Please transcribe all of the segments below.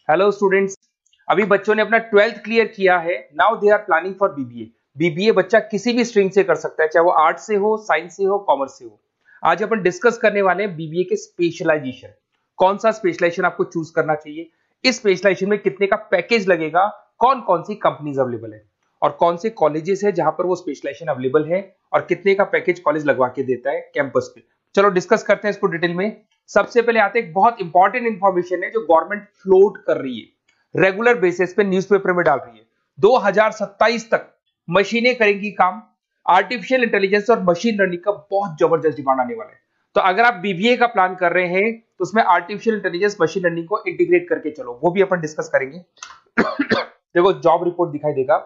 Hello students, अभी बच्चों ने अपना 12th क्लियर किया है। Now they are planning for BBA. BBA बच्चा किसी भी स्ट्रीम से कर सकता है, चाहे वो आर्ट से हो, साइंस से हो, कॉमर्स से हो। आज अपन डिस्कस करने वाले हैं बीबीए के स्पेशलाइजेशन। कौन सा स्पेशलाइजेशन आपको चूज करना चाहिए, इस स्पेशलाइजेशन में कितने का पैकेज लगेगा, कौन कौन सी कंपनीज अवेलेबल है और कौन से कॉलेजेस है जहां पर वो स्पेशलाइजेशन अवेलेबल है और कितने का पैकेज कॉलेज लगवा के देता है कैंपस पे। चलो डिस्कस करते हैं इसको डिटेल में। सबसे पहले आते हैं, एक बहुत इंपॉर्टेंट इंफॉर्मेशन है जो गवर्नमेंट फ्लोट कर रही है, रेगुलर बेसिस पे न्यूज़पेपर में डाल रही है। 2027 तक मशीनें करेंगी काम। आर्टिफिशियल इंटेलिजेंस और मशीन लर्निंग का बहुत जबरदस्त डिमांड आने वाला है। तो अगर आप बीबीए का प्लान कर रहे हैं तो उसमें आर्टिफिशियल इंटेलिजेंस, मशीन लर्निंग को इंटीग्रेट करके चलो, वो भी अपन डिस्कस करेंगे। देखो जॉब रिपोर्ट दिखाई देगा,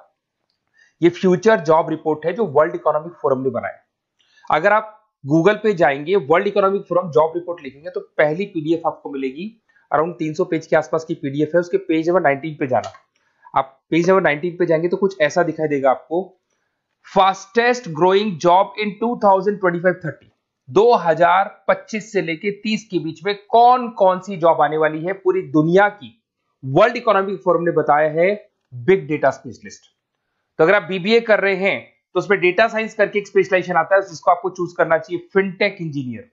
ये फ्यूचर जॉब रिपोर्ट है जो वर्ल्ड इकोनॉमिक फोरम ने बनाया। अगर आप गूगल पे जाएंगे, world economic forum job report लिखेंगे तो पहली पीडीएफ आपको मिलेगी। अराउंड 300 पेज के आसपास की पीडीएफ है। उसके पेज नंबर 19 पे जाना। आप पेज नंबर 19 पे जाएंगे तो कुछ ऐसा दिखाई देगा आपको, फास्टेस्ट ग्रोइंग जॉब इन 2025-30। 2025 से लेके 30 के बीच में कौन कौन सी जॉब आने वाली है पूरी दुनिया की, वर्ल्ड इकोनॉमिक फोरम ने बताया है। Big data specialist. तो अगर आप बीबीए कर रहे हैं तो उसमें डेटा साइंस करके एक स्पेशलाइजेशन आता है, जिसको आपको चूज करना चाहिए। Fintech engineer,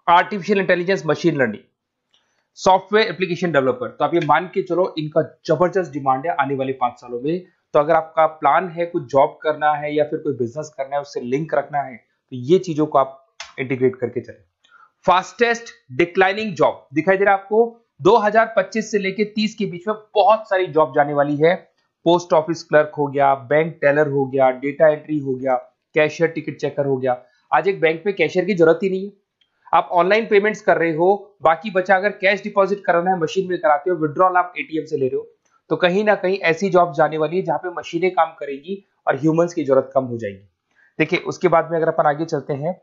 artificial intelligence, machine learning, software application developer. तो आप ये मान के चलो इनका जबरदस्त डिमांड है आने वाले 5 सालों में। तो अगर आपका प्लान है कुछ जॉब करना है या फिर कोई बिजनेस करना है, उससे लिंक रखना है, तो ये चीजों को आप इंटीग्रेट करके चले। फास्टेस्ट डिक्लाइनिंग जॉब दिखाई दे रहा है आपको। 2025 से लेके 30 के बीच में बहुत सारी जॉब जाने वाली है। पोस्ट ऑफिस क्लर्क हो गया, बैंक टेलर हो गया, डेटा एंट्री हो गया, कैशियर, टिकट चेकर हो गया। आज एक बैंक में कैशियर की जरूरत ही नहीं है। आप ऑनलाइन पेमेंट्स कर रहे हो, बाकी बचा अगर कैश डिपॉजिट कराना है मशीन में कराते हो, विड्रॉल आप एटीएम से ले रहे हो। तो कहीं ना कहीं ऐसी जॉब जाने वाली है जहां पे मशीनें काम करेगी और ह्यूमंस की जरूरत कम हो जाएगी। देखिए उसके बाद में अगर अपन आगे चलते हैं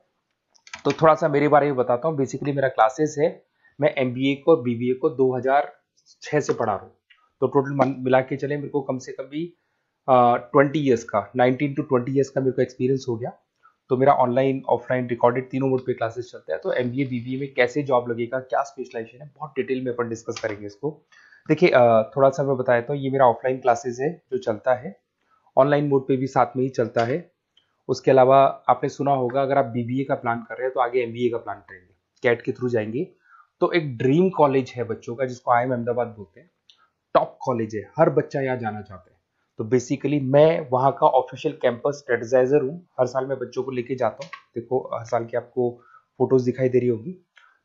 तो थोड़ा सा मेरे बारे में बताता हूँ। बेसिकली मेरा क्लासेस है, मैं एमबीए को और बीबीए को 2006 से पढ़ा रहा हूँ। तो टोटल मिला के चले मेरे को कम से कम भी 20 ईयर्स का, 19 to 20 ईयर्स का मेरे को एक्सपीरियंस हो गया। तो मेरा ऑनलाइन ऑफलाइन रिकॉर्डेड तीनों मोड पे क्लासेस चलते हैं। तो एमबीए बीबीए में कैसे जॉब लगेगा, क्या स्पेशलाइजेशन है, बहुत डिटेल में अपन डिस्कस करेंगे इसको। देखिए थोड़ा सा मैं बताया था, ये मेरा ऑफलाइन क्लासेस है जो चलता है, ऑनलाइन मोड पे भी साथ में ही चलता है। उसके अलावा आपने सुना होगा, अगर आप बीबीए का प्लान कर रहे हैं तो आगे एमबीए का प्लान करेंगे, कैट के थ्रू जाएंगे, तो एक ड्रीम कॉलेज है बच्चों का जिसको आईएम अहमदाबाद बोलते हैं। टॉप कॉलेज है, हर बच्चा यहाँ जाना चाहता है। तो बेसिकली मैं वहाँ का ऑफिशियल कैंपस स्ट्रेटेजाइजर हूँ। हर साल मैं बच्चों को लेके जाता हूँ। देखो हर साल की आपको फोटोज दिखाई दे रही होगी।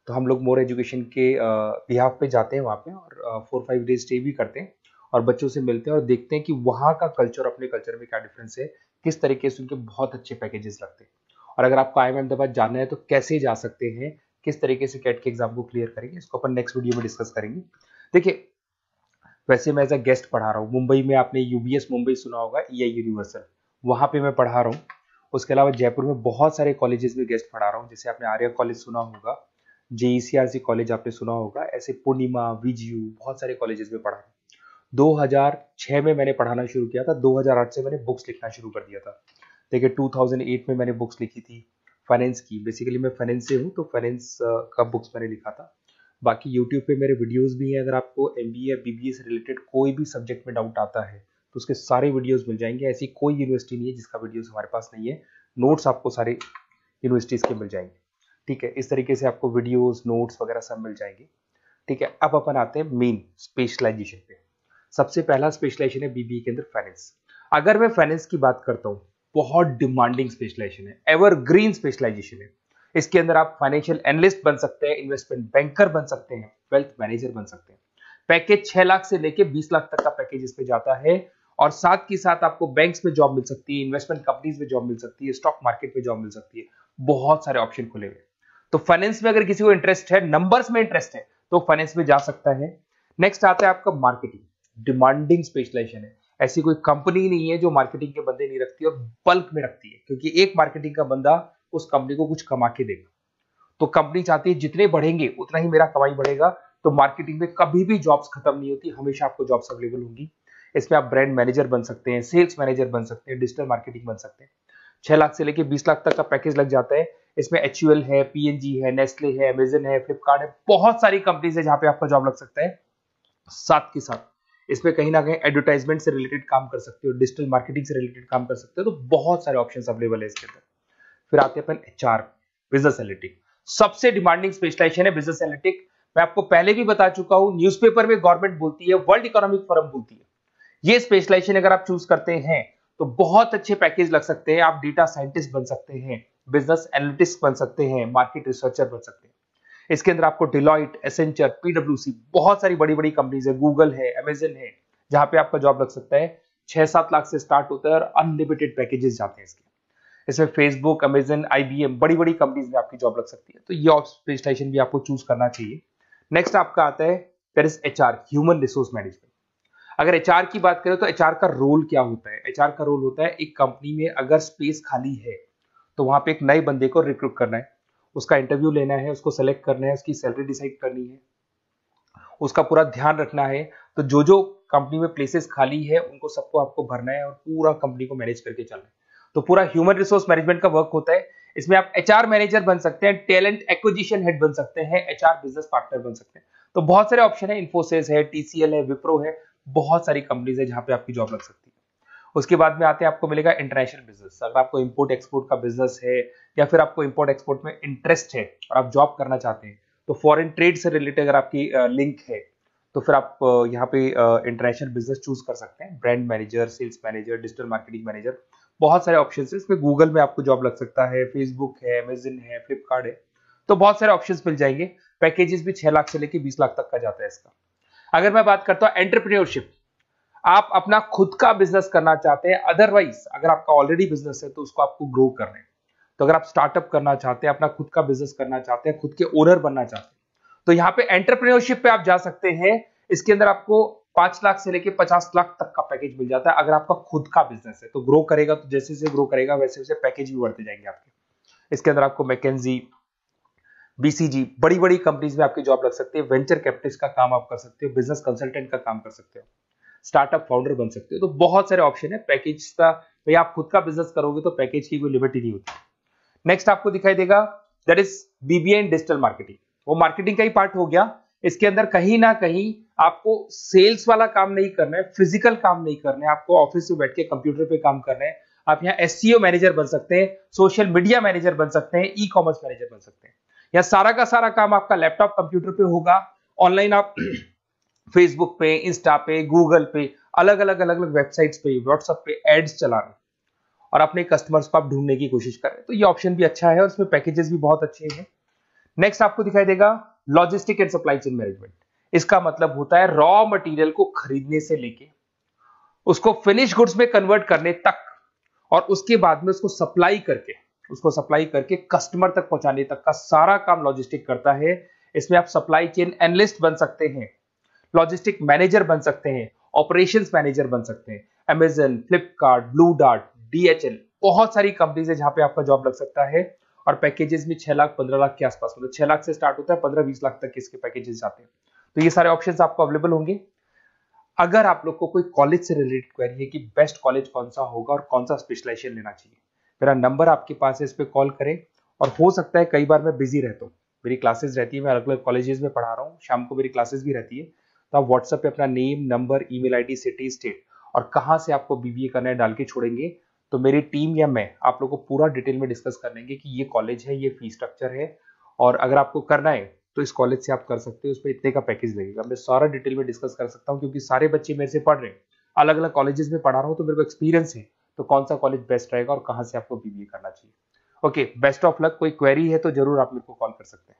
तो हम लोग मोर एजुकेशन के बिहाफ पे जाते हैं वहाँ पे और 4-5 डेज स्टे भी करते हैं और बच्चों से मिलते हैं और देखते हैं कि वहाँ का कल्चर अपने कल्चर में क्या डिफरेंस है, किस तरीके से उनके बहुत अच्छे पैकेजेस लगते हैं। और अगर आपको आईएम अहमदाबाद जाना है तो कैसे जा सकते हैं, किस तरीके से कैट के एग्जाम को क्लियर करेंगे, इसको अपन नेक्स्ट वीडियो में डिस्कस करेंगे। देखिए वैसे मैं एज अ गेस्ट पढ़ा रहा हूँ मुंबई में, आपने यूबीएस मुंबई सुना होगा, ईआई यूनिवर्सल, वहाँ पे मैं पढ़ा रहा हूँ। उसके अलावा जयपुर में बहुत सारे कॉलेजेस में गेस्ट पढ़ा रहा हूँ, जैसे आपने आर्या कॉलेज सुना होगा, जेईसीआरसी कॉलेज आपने सुना होगा, ऐसे पूर्णिमा, वीजीयू, बहुत सारे कॉलेजेस में पढ़ा हूँ। 2006 में मैंने पढ़ाना शुरू किया था, 2008 से मैंने बुक्स लिखना शुरू कर दिया था। देखिए 2008 में मैंने बुक्स लिखी थी फाइनेंस की। बेसिकली मैं फाइनेंस से हूँ तो फाइनेंस का बुक्स मैंने लिखा था। बाकी यूट्यूब पे मेरे वीडियोस भी हैं। अगर आपको एमबीए या बीबीए से रिलेटेड कोई भी सब्जेक्ट में डाउट आता है तो उसके सारे वीडियोस मिल जाएंगे। ऐसी कोई यूनिवर्सिटी नहीं है जिसका वीडियोस हमारे पास नहीं है। नोट्स आपको सारे यूनिवर्सिटीज के मिल जाएंगे। ठीक है, इस तरीके से आपको वीडियोस, नोट्स वगैरह सब मिल जाएंगे। ठीक है, अब अपन आते हैं मेन स्पेशलाइजेशन पे। सबसे पहला स्पेशलाइजेशन है बीबीए के अंदर फाइनेंस। अगर मैं फाइनेंस की बात करता हूँ, बहुत डिमांडिंग स्पेशलाइजेशन है, एवरग्रीन स्पेशलाइजेशन है। इसके अंदर आप फाइनेंशियल एनालिस्ट बन सकते हैं, इन्वेस्टमेंट बैंकर बन सकते हैं, वेल्थ मैनेजर बन सकते हैं। पैकेज 6 लाख से लेके 20 लाख तक का पैकेज इस पे जाता है और साथ ही साथ आपको बैंक्स में जॉब मिल सकती है, इन्वेस्टमेंट कंपनीज में जॉब मिल सकती है, स्टॉक मार्केट में जॉब मिल सकती है। बहुत सारे ऑप्शन खुले हुए। तो फाइनेंस में अगर किसी को इंटरेस्ट है, नंबर्स में इंटरेस्ट है, तो फाइनेंस में जा सकता है। नेक्स्ट आता है आपका मार्केटिंग। डिमांडिंग स्पेशलाइजेशन है। ऐसी कोई कंपनी नहीं है जो मार्केटिंग के बंदे नहीं रखती और बल्क में रखती है, क्योंकि एक मार्केटिंग का बंदा उस कंपनी को कुछ कमा के देगा। तो कंपनी चाहती है जितने बढ़ेंगे उतना ही मेरा कमाई बढ़ेगा। तो मार्केटिंग में कभी भी जॉब्स खत्म नहीं होती, हमेशा आपको जॉब्स अवेलेबल होंगी। इसमें आप ब्रांड मैनेजर बन सकते हैं, सेल्स मैनेजर बन सकते हैं, डिजिटल मार्केटिंग बन सकते हैं। 6 लाख से लेके 20 लाख तक का पैकेज लग जाता है। इसमें एचयूएल है, पीएनजी है, नेस्ले है, अमेजन है, फ्लिपकार्ट है, बहुत सारी कंपनीज है जहां पे आपका जॉब लग सकता है। साथ के साथ इसमें कहीं ना कहीं एडवर्टाइजमेंट से रिलेटेड काम कर सकते हो, डिजिटल मार्केटिंग से रिलेटेड काम कर सकते हो, तो बहुत सारे ऑप्शंस अवेलेबल है इसके अंदर। फिर आते हैं अपन एचआर, बिजनेस एनालिटिक। सबसे डिमांडिंग स्पेशलाइजेशन है बिजनेस एनालिटिक। मैं आपको पहले भी बता चुका हूं, न्यूज़पेपर में गवर्नमेंट बोलती है, वर्ल्ड इकोनॉमिक फोरम बोलती है। ये स्पेशलाइजेशन अगर आप चूज करते हैं तो बहुत अच्छे पैकेज लग सकते हैं। आप डेटा साइंटिस्ट बन सकते हैं, बिजनेस एनालिटिस्ट बन सकते हैं, मार्केट रिसर्चर बन सकते हैं। इसके अंदर आपको डिलॉइट, एसेंचर, पीडब्ल्यूसी, बहुत सारी बड़ी बड़ी कंपनीज है, गूगल है, अमेजन है, जहां पे आपका जॉब लग सकता है। 6-7 लाख से स्टार्ट होता है और अनलिमिटेड पैकेजेस जाते हैं इसके। इसमें फेसबुक, अमेजन, आईबीएम, बड़ी बड़ी कंपनीज में आपकी जॉब लग सकती है, तो ये स्पेशलाइजेशन भी आपको चूज करना चाहिए। नेक्स्ट आपका आता है that is HR, human resource management. अगर एचआर की बात करें तो एचआर का रोल क्या होता है? एचआर का रोल होता है, एक कंपनी में अगर स्पेस खाली है तो वहां पे एक नए बंदे को रिक्रूट करना है, उसका इंटरव्यू लेना है, उसको सेलेक्ट करना है, उसकी सैलरी डिसाइड करनी है, उसका पूरा ध्यान रखना है। तो जो जो कंपनी में प्लेसेस खाली है उनको सबको आपको भरना है और पूरा कंपनी को मैनेज करके चलना है। तो पूरा ह्यूमन रिसोर्स मैनेजमेंट का वर्क होता है। इसमें आप एचआर मैनेजर बन सकते हैं, टैलेंट एक्विजिशन हेड बन सकते हैं, एचआर बिजनेस पार्टनर बन सकते हैं। तो बहुत सारे ऑप्शन है, इन्फोसिस है, टीसीएल है, विप्रो है, बहुत सारी कंपनीज है जहां पे आपकी जॉब लग सकती है। उसके बाद में आते हैं, आपको मिलेगा इंटरनेशनल बिजनेस। अगर आपको इंपोर्ट एक्सपोर्ट का बिजनेस है या फिर आपको इंपोर्ट एक्सपोर्ट में इंटरेस्ट है और आप जॉब करना चाहते हैं, तो फॉरेन ट्रेड से रिलेटेड अगर आपकी लिंक है तो फिर आप यहाँ पे इंटरनेशनल बिजनेस चूज कर सकते हैं। Brand manager, sales manager, digital marketing manager, बहुत सारे ऑप्शन है इसमें। गूगल में आपको जॉब लग सकता है, फेसबुक है, अमेजन है, फ्लिपकार्ट है, तो बहुत सारे ऑप्शंस मिल जाएंगे। पैकेजेस भी 6 लाख से लेकर 20 लाख तक का जाता है इसका। अगर मैं बात करता हूं एंटरप्रेन्योरशिप, आप अपना खुद का बिजनेस करना चाहते हैं, अदरवाइज अगर आपका ऑलरेडी बिजनेस है तो उसको आपको ग्रो करना है। तो अगर आप स्टार्टअप करना चाहते हैं, अपना खुद का बिजनेस करना चाहते हैं, खुद के ओनर बनना चाहते हैं, तो यहाँ पे एंटरप्रेन्योरशिप पे आप जा सकते हैं। इसके अंदर आपको 5 लाख से लेके 50 लाख तक का पैकेज मिल जाता है। अगर आपका खुद का बिजनेस है तो ग्रो करेगा, तो जैसे जैसे ग्रो करेगा वैसे वैसे पैकेज भी बढ़ते जाएंगे आपके। इसके अंदर आपको मैकेंजी, बीसीजी, बड़ी बड़ी कंपनीज में आपकी जॉब लग सकती है। वेंचर कैपिटलिस्ट का काम आप कर सकते हो, बिजनेस कंसल्टेंट का काम कर सकते हो, स्टार्टअप फाउंडर बन सकते हो। तो बहुत सारे ऑप्शन है पैकेज का। भाई आप खुद का बिजनेस करोगे तो पैकेज की कोई लिमिट ही नहीं होती। नेक्स्ट आपको दिखाई देगा that is BBA in digital marketing. वो मार्केटिंग का ही पार्ट हो गया। इसके अंदर कहीं ना कहीं आपको सेल्स वाला काम नहीं करना है, फिजिकल काम नहीं करना है, आपको ऑफिस में बैठ के कंप्यूटर पे काम करना है। आप यहाँ एसईओ मैनेजर बन सकते हैं, सोशल मीडिया मैनेजर बन सकते हैं, ई कॉमर्स मैनेजर बन सकते हैं। यह सारा का सारा काम आपका लैपटॉप कंप्यूटर पे होगा। ऑनलाइन आप फेसबुक पे, इंस्टा पे, गूगल पे, अलग अलग वेबसाइट्स पे, व्हाट्सएप पे एड्स चला रहे हैं और अपने कस्टमर्स को आप ढूंढने की कोशिश कर रहे हैं। तो ये ऑप्शन भी अच्छा है और इसमें पैकेजेस भी बहुत अच्छे हैं। नेक्स्ट आपको दिखाई देगा logistic and supply chain management. इसका मतलब होता है रॉ मटेरियल को खरीदने से लेके उसको फिनिश गुड्स में कन्वर्ट करने तक और उसके बाद में उसको सप्लाई करके कस्टमर तक पहुंचाने तक का सारा काम लॉजिस्टिक करता है। इसमें आप सप्लाई चेन एनालिस्ट बन सकते हैं, लॉजिस्टिक मैनेजर बन सकते हैं, ऑपरेशंस मैनेजर बन सकते हैं। Amazon, Flipkart, blue dart, DHL, बहुत सारी कंपनीज है जहां पे आपका जॉब लग सकता है। और पैकेजेस में 6 लाख 15 लाख के आसपास, मतलब 6 लाख से स्टार्ट होता है, 15-20 लाख तक इसके पैकेजेस जाते हैं। तो ये सारे ऑप्शंस आपको अवेलेबल होंगे। अगर आप लोग को कोई कॉलेज से रिलेटेड क्वेरी है कि बेस्ट कॉलेज कौन सा होगा और कौन सा स्पेशलाइजेशन लेना चाहिए, मेरा नंबर आपके पास है, इस पे कॉल करें। और हो सकता है कई बार मैं बिजी रहता हूँ, मेरी क्लासेस रहती है, मैं अलग अलग कॉलेजेस में पढ़ा रहा हूँ, शाम को मेरी क्लासेस भी रहती है। तो आप व्हाट्सएप पे अपना name, number, email ID, city, state और कहाँ से आपको बीबीए करना है डाल के छोड़ेंगे, तो मेरी टीम या मैं आप लोग को पूरा डिटेल में डिस्कस कर लेंगे कि ये कॉलेज है, ये फीस स्ट्रक्चर है, और अगर आपको करना है तो इस कॉलेज से आप कर सकते हो, उस पर इतने का पैकेज लगेगा। मैं सारा डिटेल में डिस्कस कर सकता हूँ क्योंकि सारे बच्चे मेरे से पढ़ रहे हैं, अलग अलग कॉलेजेस में पढ़ा रहा हूँ, तो मेरे को एक्सपीरियंस है तो कौन सा कॉलेज बेस्ट रहेगा और कहाँ से आपको बीबीए करना चाहिए। Okay, best of luck. कोई क्वेरी है तो जरूर आप मेरे को कॉल कर सकते हैं।